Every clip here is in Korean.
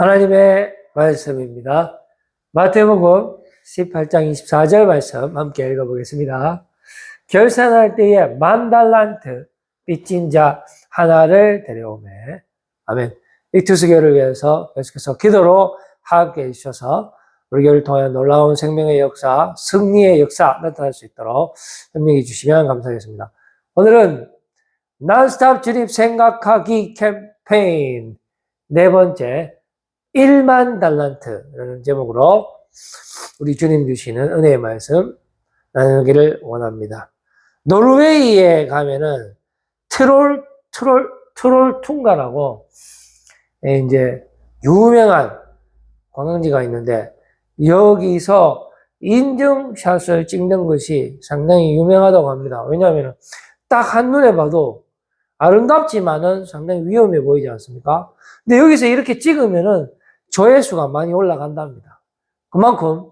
하나님의 말씀입니다. 마태복음 18장 24절 말씀 함께 읽어보겠습니다. 결산할 때에 10,000달란트 빚진 자 하나를 데려오매. 아멘. 이 투수교를 위해서 계속해서 기도로 함께 해주셔서 우리 교회를 통해 놀라운 생명의 역사, 승리의 역사 나타날 수 있도록 협력해 주시면 감사하겠습니다. 오늘은 non-stop 주님 생각하기 캠페인 네 번째 10,000달란트라는 제목으로 우리 주님 주시는 은혜의 말씀 나누기를 원합니다. 노르웨이에 가면은 트롤퉁가라고 이제 유명한 관광지가 있는데 여기서 인증샷을 찍는 것이 상당히 유명하다고 합니다. 왜냐하면 딱 한눈에 봐도 아름답지만은 상당히 위험해 보이지 않습니까? 근데 여기서 이렇게 찍으면은 조회수가 많이 올라간답니다. 그만큼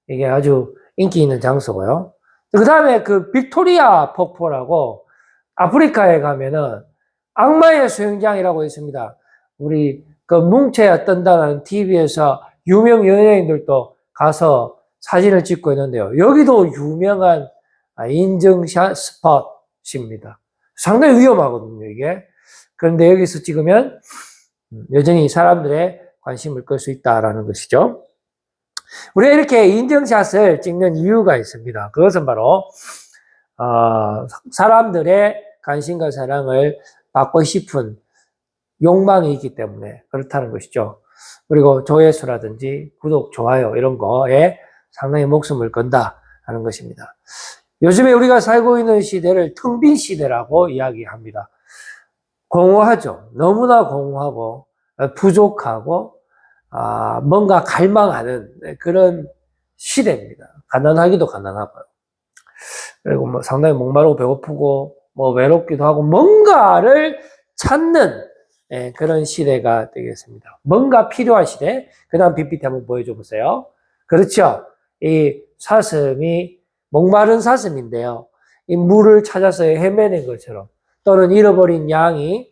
이게 아주 인기 있는 장소고요. 그 다음에 그 빅토리아 폭포라고 아프리카에 가면은 악마의 수영장이라고 있습니다. 우리 그 뭉쳐야 뜬다는 TV에서 유명 연예인들도 가서 사진을 찍고 있는데요. 여기도 유명한 인증샷 스팟입니다. 상당히 위험하거든요, 이게. 그런데 여기서 찍으면 여전히 사람들의 관심을 끌 수 있다라는 것이죠. 우리가 이렇게 인증샷을 찍는 이유가 있습니다. 그것은 바로 사람들의 관심과 사랑을 받고 싶은 욕망이 있기 때문에 그렇다는 것이죠. 그리고 조회수라든지 구독, 좋아요 이런 거에 상당히 목숨을 건다라는 것입니다. 요즘에 우리가 살고 있는 시대를 텅 빈 시대라고 이야기합니다. 공허하죠. 너무나 공허하고 부족하고 뭔가 갈망하는 그런 시대입니다. 가난하기도 가난하고요. 그리고 뭐 상당히 목마르고 배고프고 뭐 외롭기도 하고 뭔가를 찾는 그런 시대가 되겠습니다. 뭔가 필요한 시대. 그 다음 PPT 한번 보여줘 보세요. 그렇죠. 이 사슴이 목마른 사슴인데요. 이 물을 찾아서 헤매는 것처럼 또는 잃어버린 양이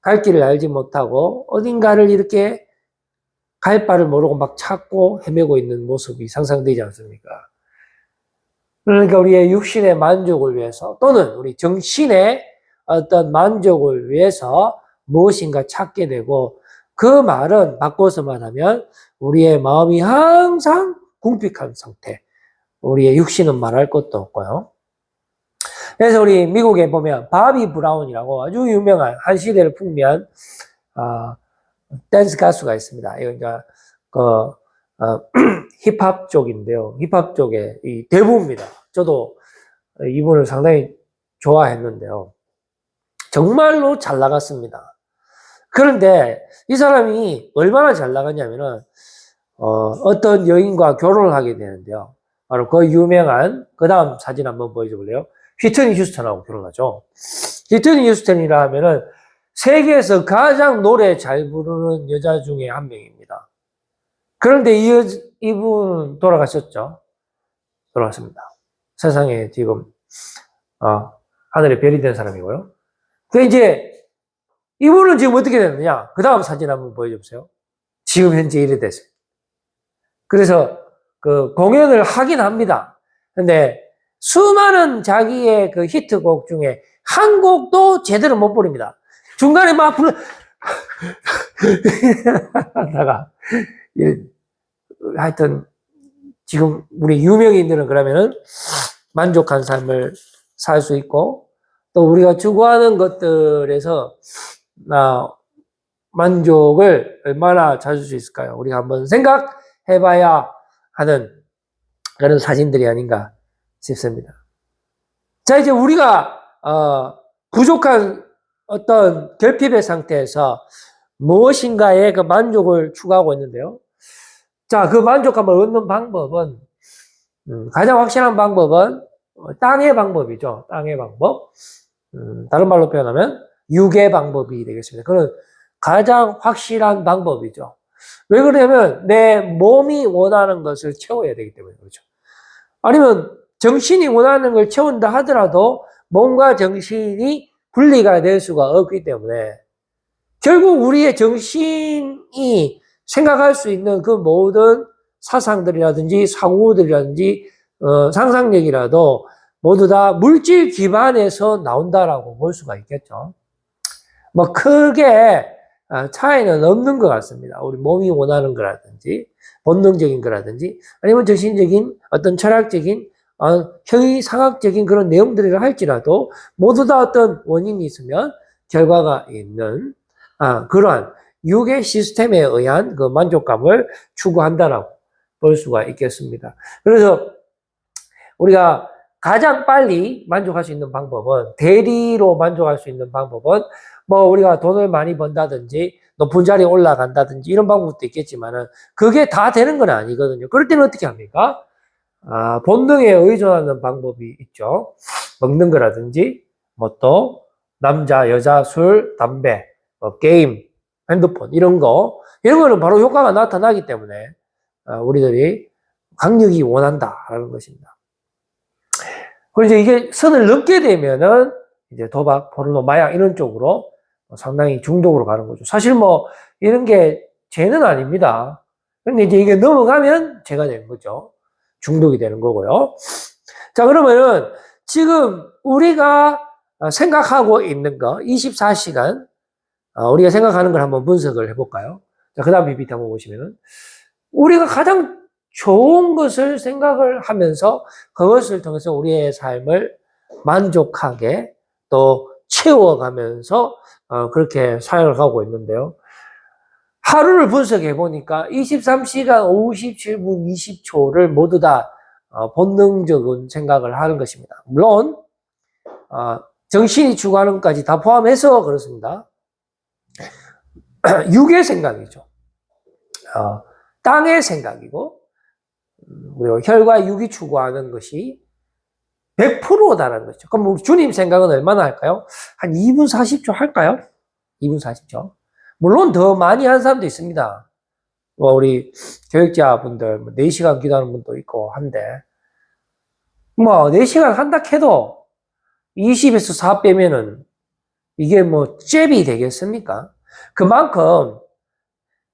갈 길을 알지 못하고 어딘가를 이렇게 갈 바를 모르고 막 찾고 헤매고 있는 모습이 상상되지 않습니까? 그러니까 우리의 육신의 만족을 위해서 또는 우리 정신의 어떤 만족을 위해서 무엇인가 찾게 되고 그 말은 바꿔서 말하면 우리의 마음이 항상 궁핍한 상태. 우리의 육신은 말할 것도 없고요. 그래서 우리 미국에 보면 바비 브라운이라고 아주 유명한 한 시대를 풍미한 댄스 가수가 있습니다. 그러니까 힙합 쪽인데요. 힙합 쪽의 이 대부입니다. 저도 이분을 상당히 좋아했는데요. 정말로 잘 나갔습니다. 그런데 이 사람이 얼마나 잘 나갔냐면은 어떤 여인과 결혼을 하게 되는데요. 바로 그 유명한 그 다음 사진 한번 보여줘 볼래요? 휘트니 휴스턴하고 결혼하죠. 휘트니 휴스턴이라 하면은 세계에서 가장 노래 잘 부르는 여자 중에 한 명입니다. 그런데 이분 돌아가셨죠. 돌아갔습니다. 세상에 지금 하늘에 별이 된 사람이고요. 그 이제 이분은 지금 어떻게 됐느냐? 그 다음 사진 한번 보여주세요. 지금 현재 이래 됐어요. 그래서 그 공연을 하긴 합니다. 근데 수많은 자기의 그 히트곡 중에 한 곡도 제대로 못 부릅니다. 중간에 막 하다가 하여튼 지금 우리 유명인들은 그러면은 만족한 삶을 살 수 있고 또 우리가 추구하는 것들에서 만족을 얼마나 찾을 수 있을까요? 우리가 한번 생각해봐야 하는 그런 사진들이 아닌가 싶습니다. 자, 이제 우리가 부족한 어떤 결핍의 상태에서 무엇인가의 그 만족을 추구하고 있는데요. 자, 그 만족감을 얻는 방법은 가장 확실한 방법은 땅의 방법이죠. 땅의 방법. 다른 말로 표현하면 육의 방법이 되겠습니다. 그건 가장 확실한 방법이죠. 왜 그러냐면 내 몸이 원하는 것을 채워야 되기 때문에 그렇죠. 아니면 정신이 원하는 걸 채운다 하더라도 몸과 정신이 분리가 될 수가 없기 때문에 결국 우리의 정신이 생각할 수 있는 그 모든 사상들이라든지 사고들이라든지 상상력이라도 모두 다 물질 기반에서 나온다라고 볼 수가 있겠죠. 뭐 크게 차이는 없는 것 같습니다. 우리 몸이 원하는 거라든지 본능적인 거라든지 아니면 정신적인 어떤 철학적인 형이상학적인 그런 내용들이라 할지라도 모두 다 어떤 원인이 있으면 결과가 있는 그러한 유괴 시스템에 의한 그 만족감을 추구한다라고 볼 수가 있겠습니다. 그래서 우리가 가장 빨리 만족할 수 있는 방법은 대리로 만족할 수 있는 방법은 뭐 우리가 돈을 많이 번다든지 높은 자리에 올라간다든지 이런 방법도 있겠지만은 그게 다 되는 건 아니거든요. 그럴 때는 어떻게 합니까? 본능에 의존하는 방법이 있죠. 먹는 거라든지 뭐 또 남자, 여자, 술, 담배, 뭐 게임, 핸드폰 이런 거는 바로 효과가 나타나기 때문에 우리들이 강력히 원한다라는 것입니다. 그리고 이제 이게 선을 넘게 되면은 이제 도박, 포르노, 마약 이런 쪽으로 상당히 중독으로 가는 거죠. 사실 뭐 이런 게 죄는 아닙니다. 근데 이제 이게 넘어가면 죄가 되는 거죠. 중독이 되는 거고요. 자, 그러면은 지금 우리가 생각하고 있는 거 24시간 우리가 생각하는 걸 한번 분석을 해볼까요? 자, 그 다음 PPT 한번 보시면은 우리가 가장 좋은 것을 생각을 하면서 그것을 통해서 우리의 삶을 만족하게 또 채워가면서 그렇게 살아가고 있는데요. 하루를 분석해 보니까 23시간 57분 20초를 모두 다 본능적인 생각을 하는 것입니다. 물론 정신이 추구하는 것까지 다 포함해서 그렇습니다. 육의 생각이죠. 땅의 생각이고 그리고 혈과 육이 추구하는 것이 100%다라는 거죠. 그럼 우리 주님 생각은 얼마나 할까요? 한 2분 40초 할까요? 2분 40초. 물론 더 많이 한 사람도 있습니다. 우리 교육자분들 4시간 기도하는 분도 있고 한데 4시간 한다 해도 20에서 4 빼면은 이게 잽이 되겠습니까? 그만큼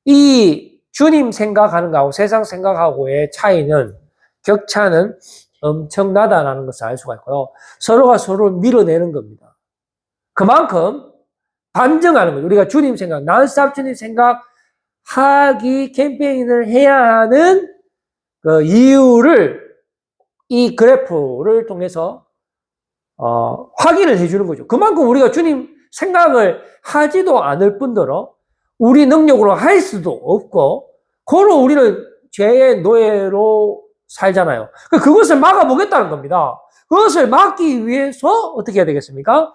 이 주님 생각하는 거하고 세상 생각하고의 차이는 격차는 엄청나다라는 것을 알 수가 있고요. 서로가 서로를 밀어내는 겁니다. 그만큼 반증하는 거죠. 우리가 주님 생각, 난스탑 주님 생각하기 캠페인을 해야 하는 그 이유를 이 그래프를 통해서 확인을 해주는 거죠. 그만큼 우리가 주님 생각을 하지도 않을 뿐더러 우리 능력으로 할 수도 없고 그로 우리는 죄의 노예로 살잖아요. 그것을 막아보겠다는 겁니다. 그것을 막기 위해서 어떻게 해야 되겠습니까?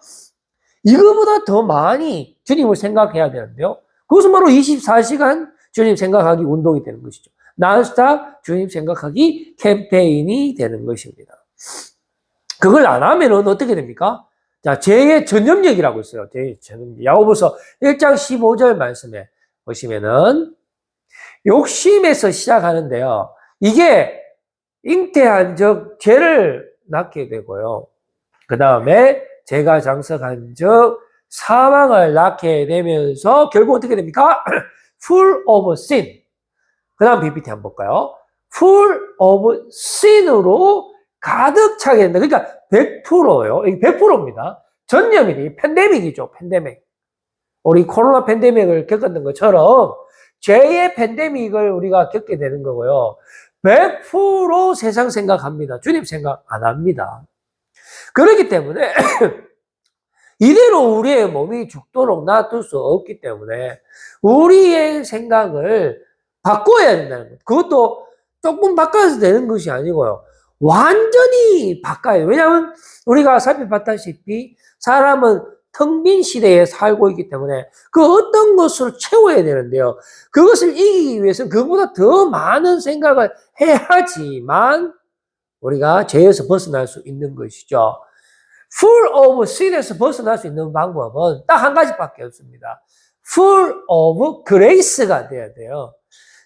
이거보다 더 많이 주님을 생각해야 되는데요. 그것은 바로 24시간 주님 생각하기 운동이 되는 것이죠. 난스탑 주님 생각하기 캠페인이 되는 것입니다. 그걸 안 하면은 어떻게 됩니까? 자, 죄의 전염력이라고 있어요. 죄의 전염력. 야고보서 1장 15절 말씀에 보시면은 욕심에서 시작하는데요. 이게 잉태한 적 죄를 낳게 되고요. 그 다음에 죄가 장성한 적 사망을 낳게 되면서 결국 어떻게 됩니까? full of sin. 그 다음 PPT 한번 볼까요? full of sin으로 가득 차게 된다. 그러니까 100%요. 이게 100%입니다. 전염이 팬데믹이죠. 팬데믹. 우리 코로나 팬데믹을 겪었던 것처럼 죄의 팬데믹을 우리가 겪게 되는 거고요. 100% 세상 생각합니다. 주님 생각 안 합니다. 그렇기 때문에 이대로 우리의 몸이 죽도록 놔둘 수 없기 때문에 우리의 생각을 바꿔야 된다는 거예요. 그것도 조금 바꿔서 되는 것이 아니고요. 완전히 바꿔야 돼요. 왜냐하면 우리가 살펴봤다시피 사람은 텅 빈 시대에 살고 있기 때문에 그 어떤 것으로 채워야 되는데요. 그것을 이기기 위해서는 그보다 더 많은 생각을 해야지만 우리가 죄에서 벗어날 수 있는 것이죠. full of sin에서 벗어날 수 있는 방법은 딱 한 가지밖에 없습니다. full of grace가 돼야 돼요.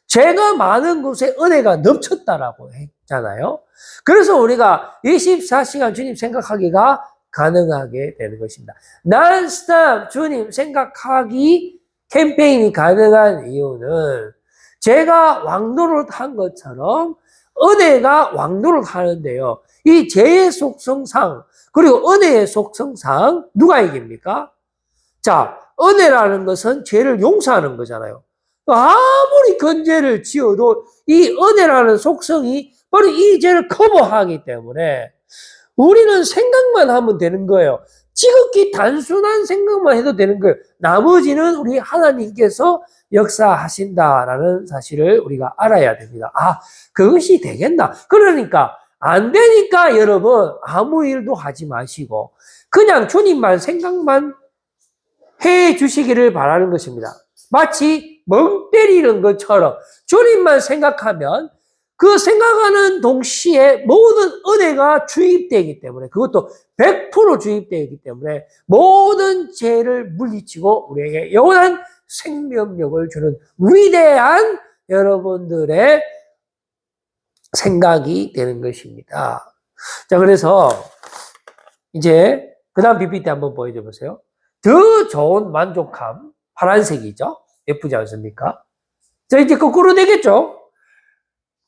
죄가 많은 곳에 은혜가 넘쳤다라고 했잖아요. 그래서 우리가 24시간 주님 생각하기가 가능하게 되는 것입니다. non-stop 주님 생각하기 캠페인이 가능한 이유는 제가 왕노릇 한 것처럼 은혜가 왕노릇 하는데요. 이 죄의 속성상 그리고 은혜의 속성상 누가 이깁니까? 자, 은혜라는 것은 죄를 용서하는 거잖아요. 아무리 건죄를 지어도 이 은혜라는 속성이 바로 이 죄를 커버하기 때문에 우리는 생각만 하면 되는 거예요. 지극히 단순한 생각만 해도 되는 거예요. 나머지는 우리 하나님께서 역사하신다라는 사실을 우리가 알아야 됩니다. 아, 그것이 되겠나? 그러니까 안 되니까 여러분 아무 일도 하지 마시고 그냥 주님만 생각만 해 주시기를 바라는 것입니다. 마치 멍 때리는 것처럼 주님만 생각하면 그 생각하는 동시에 모든 은혜가 주입되기 때문에 그것도 100% 주입되기 때문에 모든 죄를 물리치고 우리에게 영원한 생명력을 주는 위대한 여러분들의 생각이 되는 것입니다. 자, 그래서 이제 그 다음 PPT 한번 보여줘 보세요. 더 좋은 만족함, 파란색이죠? 예쁘지 않습니까? 자, 이제 거꾸로 되겠죠?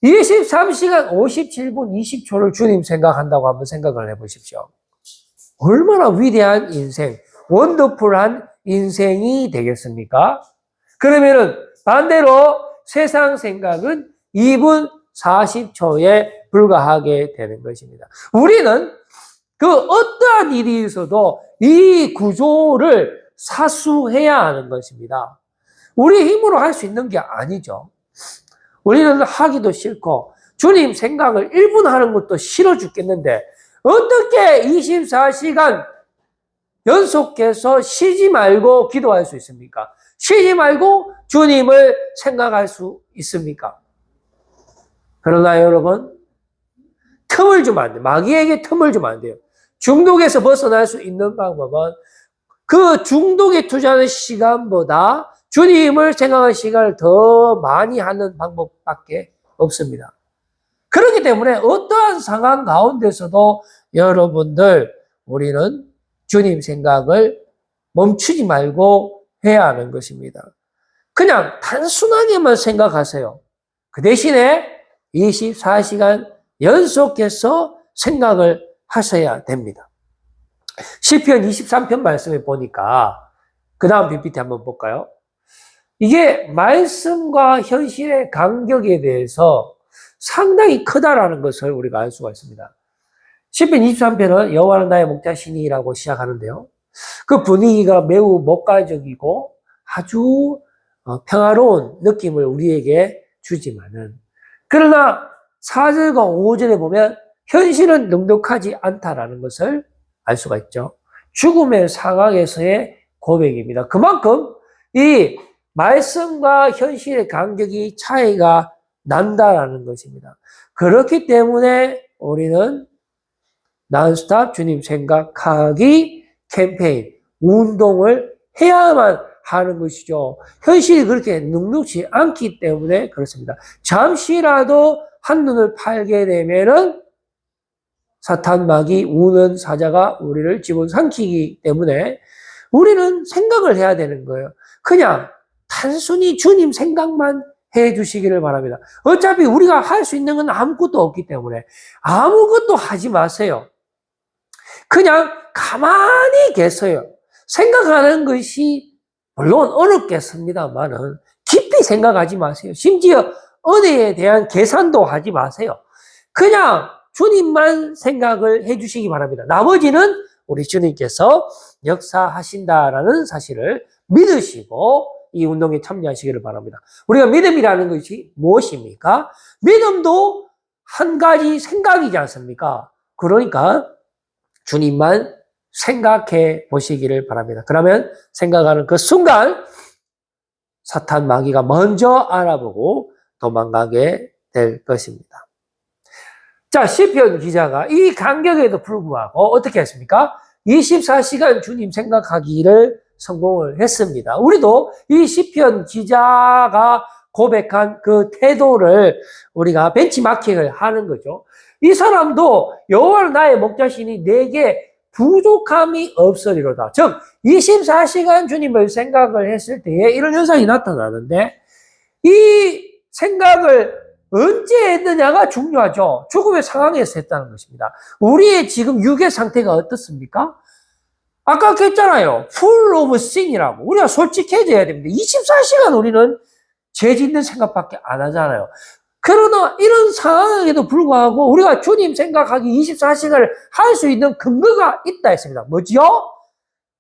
23시간 57분 20초를 주님 생각한다고 한번 생각을 해보십시오. 얼마나 위대한 인생, 원더풀한 인생이 되겠습니까? 그러면은 반대로 세상 생각은 2분 40초에 불과하게 되는 것입니다. 우리는 그 어떠한 일이 있어도 이 구조를 사수해야 하는 것입니다. 우리 힘으로 할 수 있는 게 아니죠. 우리는 하기도 싫고 주님 생각을 1분 하는 것도 싫어 죽겠는데 어떻게 24시간 연속해서 쉬지 말고 기도할 수 있습니까? 쉬지 말고 주님을 생각할 수 있습니까? 그러나 여러분 틈을 주면 안 돼요. 마귀에게 틈을 주면 안 돼요. 중독에서 벗어날 수 있는 방법은 그 중독에 투자하는 시간보다 주님을 생각하는 시간을 더 많이 하는 방법밖에 없습니다. 그렇기 때문에 어떠한 상황 가운데서도 여러분들 우리는 주님 생각을 멈추지 말고 해야 하는 것입니다. 그냥 단순하게만 생각하세요. 그 대신에 24시간 연속해서 생각을 하셔야 됩니다. 시편 23편 말씀에 보니까 그 다음 PPT 한번 볼까요? 이게 말씀과 현실의 간격에 대해서 상당히 크다라는 것을 우리가 알 수가 있습니다. 시편 23편은 여호와는 나의 목자시니라고 시작하는데요. 그 분위기가 매우 목가적이고 아주 평화로운 느낌을 우리에게 주지만은 그러나 4절과 5절에 보면 현실은 넉넉하지 않다라는 것을 알 수가 있죠. 죽음의 상황에서의 고백입니다. 그만큼 이 말씀과 현실의 간격이 차이가 난다라는 것입니다. 그렇기 때문에 우리는 난스톱 주님 생각하기 캠페인, 운동을 해야만 하는 것이죠. 현실이 그렇게 눅눅지 않기 때문에 그렇습니다. 잠시라도 한눈을 팔게 되면은 사탄 마귀 우는 사자가 우리를 집어삼키기 때문에 우리는 생각을 해야 되는 거예요. 그냥 단순히 주님 생각만 해 주시기를 바랍니다. 어차피 우리가 할 수 있는 건 아무것도 없기 때문에 아무것도 하지 마세요. 그냥 가만히 계세요. 생각하는 것이 물론 어렵겠습니다만은 깊이 생각하지 마세요. 심지어 은혜에 대한 계산도 하지 마세요. 그냥 주님만 생각을 해 주시기 바랍니다. 나머지는 우리 주님께서 역사하신다라는 사실을 믿으시고 이 운동에 참여하시기를 바랍니다. 우리가 믿음이라는 것이 무엇입니까? 믿음도 한 가지 생각이지 않습니까? 그러니까 주님만 생각해 보시기를 바랍니다. 그러면 생각하는 그 순간 사탄 마귀가 먼저 알아보고 도망가게 될 것입니다. 자, 시편 기자가 이 간격에도 불구하고 어떻게 했습니까? 24시간 주님 생각하기를 성공을 했습니다. 우리도 이 시편 기자가 고백한 그 태도를 우리가 벤치마킹을 하는 거죠. 이 사람도 여호와는 나의 목자시니 내게 부족함이 없으리로다. 즉 24시간 주님을 생각을 했을 때에 이런 현상이 나타나는데 이 생각을 언제 했느냐가 중요하죠. 죽음의 상황에서 했다는 것입니다. 우리의 지금 육의 상태가 어떻습니까? 아까 했잖아요. full of sin이라고. 우리가 솔직해져야 됩니다. 24시간 우리는 죄 짓는 생각밖에 안 하잖아요. 그러나 이런 상황에도 불구하고 우리가 주님 생각하기 24시간을 할 수 있는 근거가 있다 했습니다. 뭐지요?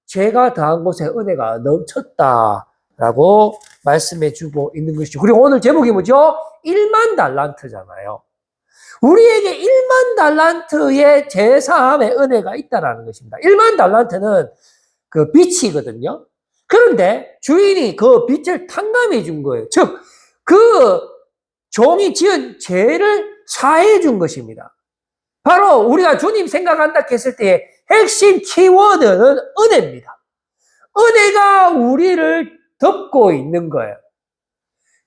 죄가 더한 곳에 은혜가 넘쳤다라고 말씀해 주고 있는 것이죠. 그리고 오늘 제목이 뭐죠? 1만 달란트잖아요. 우리에게 1만 달란트의 제사함의 은혜가 있다라는 것입니다. 1만 달란트는 그 빚이거든요. 그런데 주인이 그 빚을 탕감해 준 거예요. 즉, 그 종이 지은 죄를 사해 준 것입니다. 바로 우리가 주님 생각한다 했을 때 핵심 키워드는 은혜입니다. 은혜가 우리를 덮고 있는 거예요.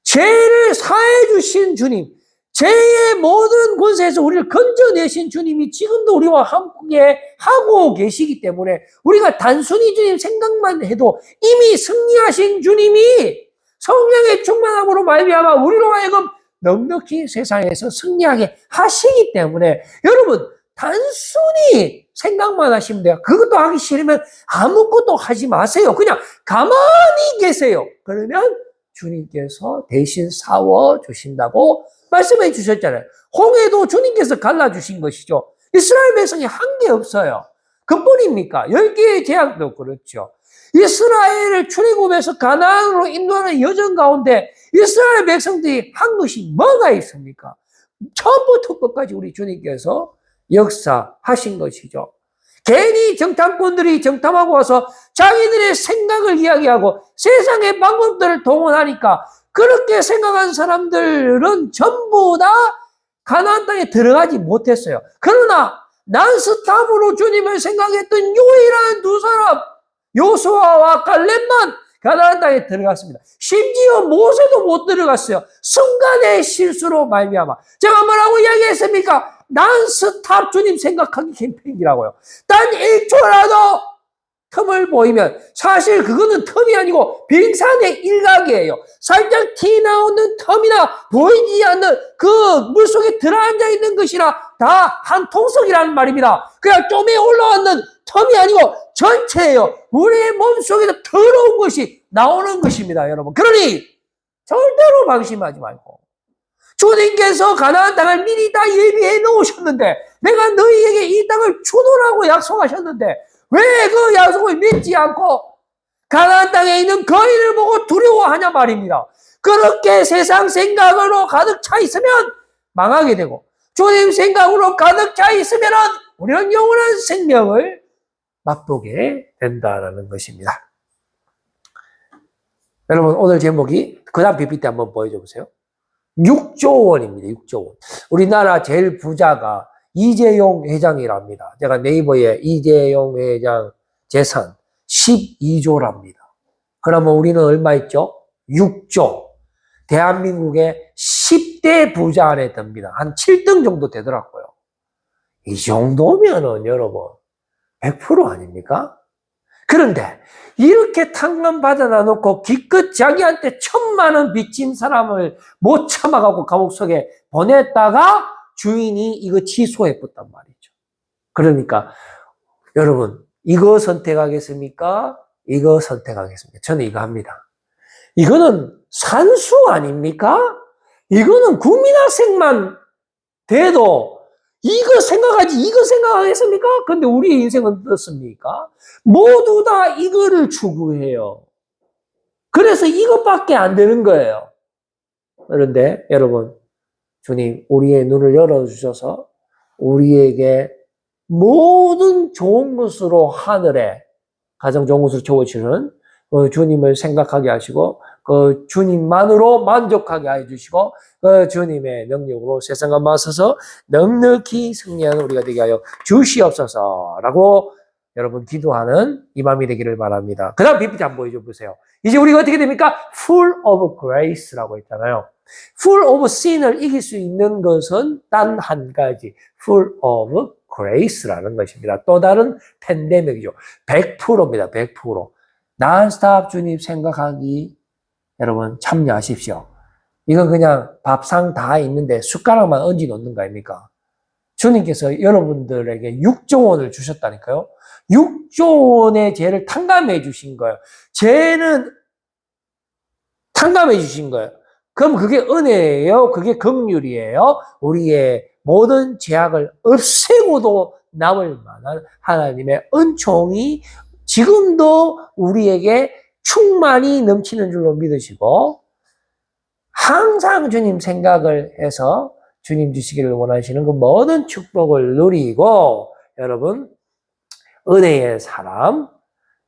죄를 사해 주신 주님, 죄의 모든 권세에서 우리를 건져내신 주님이 지금도 우리와 함께 하고 계시기 때문에 우리가 단순히 주님 생각만 해도 이미 승리하신 주님이 성령의 충만함으로 말미암아 우리로 하여금 넉넉히 세상에서 승리하게 하시기 때문에 여러분 단순히 생각만 하시면 돼요. 그것도 하기 싫으면 아무것도 하지 마세요. 그냥 가만히 계세요. 그러면 주님께서 대신 싸워주신다고 말씀해 주셨잖아요. 홍해도 주님께서 갈라주신 것이죠. 이스라엘 백성이 한 게 없어요. 그뿐입니까? 10개의 재앙도 그렇죠. 이스라엘을 출애굽해서 가나안으로 인도하는 여정 가운데 이스라엘 백성들이 한 것이 뭐가 있습니까? 처음부터 끝까지 우리 주님께서 역사하신 것이죠. 괜히 정탐꾼들이 정탐하고 와서 자기들의 생각을 이야기하고 세상의 방법들을 동원하니까 그렇게 생각한 사람들은 전부 다 가나안 땅에 들어가지 못했어요. 그러나 난스탑으로 주님을 생각했던 유일한 두 사람 여호수아와 갈렙만 가나안 땅에 들어갔습니다. 심지어 모세도 못 들어갔어요. 순간의 실수로 말미암아. 제가 뭐라고 이야기했습니까? 난스탑 주님 생각하기 캠페인이라고요. 단 1초라도 틈을 보이면 사실 그거는 틈이 아니고 빙산의 일각이에요. 살짝 티 나오는 틈이나 보이지 않는 그 물속에 들어앉아 있는 것이나 다 한 통속이라는 말입니다. 그냥 좀에 올라왔는 틈이 아니고 전체예요. 우리의 몸속에서 더러운 것이 나오는 것입니다, 여러분. 그러니 절대로 방심하지 말고 주님께서 가나안 땅을 미리 다 예비해 놓으셨는데 내가 너희에게 이 땅을 주노라고 약속하셨는데 왜 그 약속을 믿지 않고 가나안 땅에 있는 거인을 보고 두려워하냐 말입니다. 그렇게 세상 생각으로 가득 차 있으면 망하게 되고 주님 생각으로 가득 차 있으면 우리는 영원한 생명을 맛보게 된다는 것입니다. 여러분 오늘 제목이 그 다음 PPT 한번 보여줘 보세요. 6조 원입니다. 6조 원. 우리나라 제일 부자가 이재용 회장이랍니다. 제가 네이버에 이재용 회장 재산 12조랍니다. 그러면 우리는 얼마 있죠? 6조. 대한민국의 10대 부자 안에 듭니다. 한 7등 정도 되더라고요. 이 정도면은 여러분 100% 아닙니까? 그런데 이렇게 탕감 받아놔놓고 기껏 자기한테 1,000만 원 빚진 사람을 못 참아가고 감옥 속에 보냈다가 주인이 이거 취소해봤단 말이죠. 그러니까 여러분 이거 선택하겠습니까? 이거 선택하겠습니까? 저는 이거 합니다. 이거는 산수 아닙니까? 이거는 국민학생만 돼도 이거 생각하지 이거 생각하겠습니까? 근데 우리의 인생은 어떻습니까? 모두 다 이거를 추구해요. 그래서 이것밖에 안 되는 거예요. 그런데 여러분 주님 우리의 눈을 열어주셔서 우리에게 모든 좋은 것으로 하늘에 가장 좋은 것으로 채워주는 주님을 생각하게 하시고 그 주님만으로 만족하게 해주시고 그 주님의 능력으로 세상과 맞서서 넉넉히 승리하는 우리가 되게 하여 주시옵소서라고 여러분 기도하는 이 밤이 되기를 바랍니다. 그 다음 PPT 한번 보여줘 보세요. 이제 우리가 어떻게 됩니까? Full of grace라고 했잖아요. Full of sin을 이길 수 있는 것은 단 한 가지. Full of grace라는 것입니다. 또 다른 팬데믹이죠. 100%입니다. 100%. 난스탑 주님 생각하기 여러분 참여하십시오. 이건 그냥 밥상 다 있는데 숟가락만 얹어 놓는 거 아닙니까? 주님께서 여러분들에게 6조 원을 주셨다니까요. 6조 원의 죄를 탕감해 주신 거예요. 죄는 탕감해 주신 거예요. 그럼 그게 은혜예요? 그게 긍휼이에요? 우리의 모든 죄악을 없애고도 남을 만한 하나님의 은총이 지금도 우리에게 충만히 넘치는 줄로 믿으시고 항상 주님 생각을 해서 주님 주시기를 원하시는 그 모든 축복을 누리고 여러분 은혜의 사람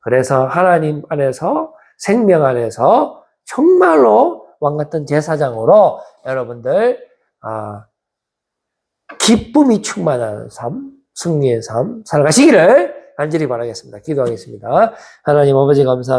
그래서 하나님 안에서 생명 안에서 정말로 왕같은 제사장으로 여러분들 기쁨이 충만한 삶, 승리의 삶 살아가시기를 간절히 바라겠습니다. 기도하겠습니다. 하나님 아버지 감사합니다.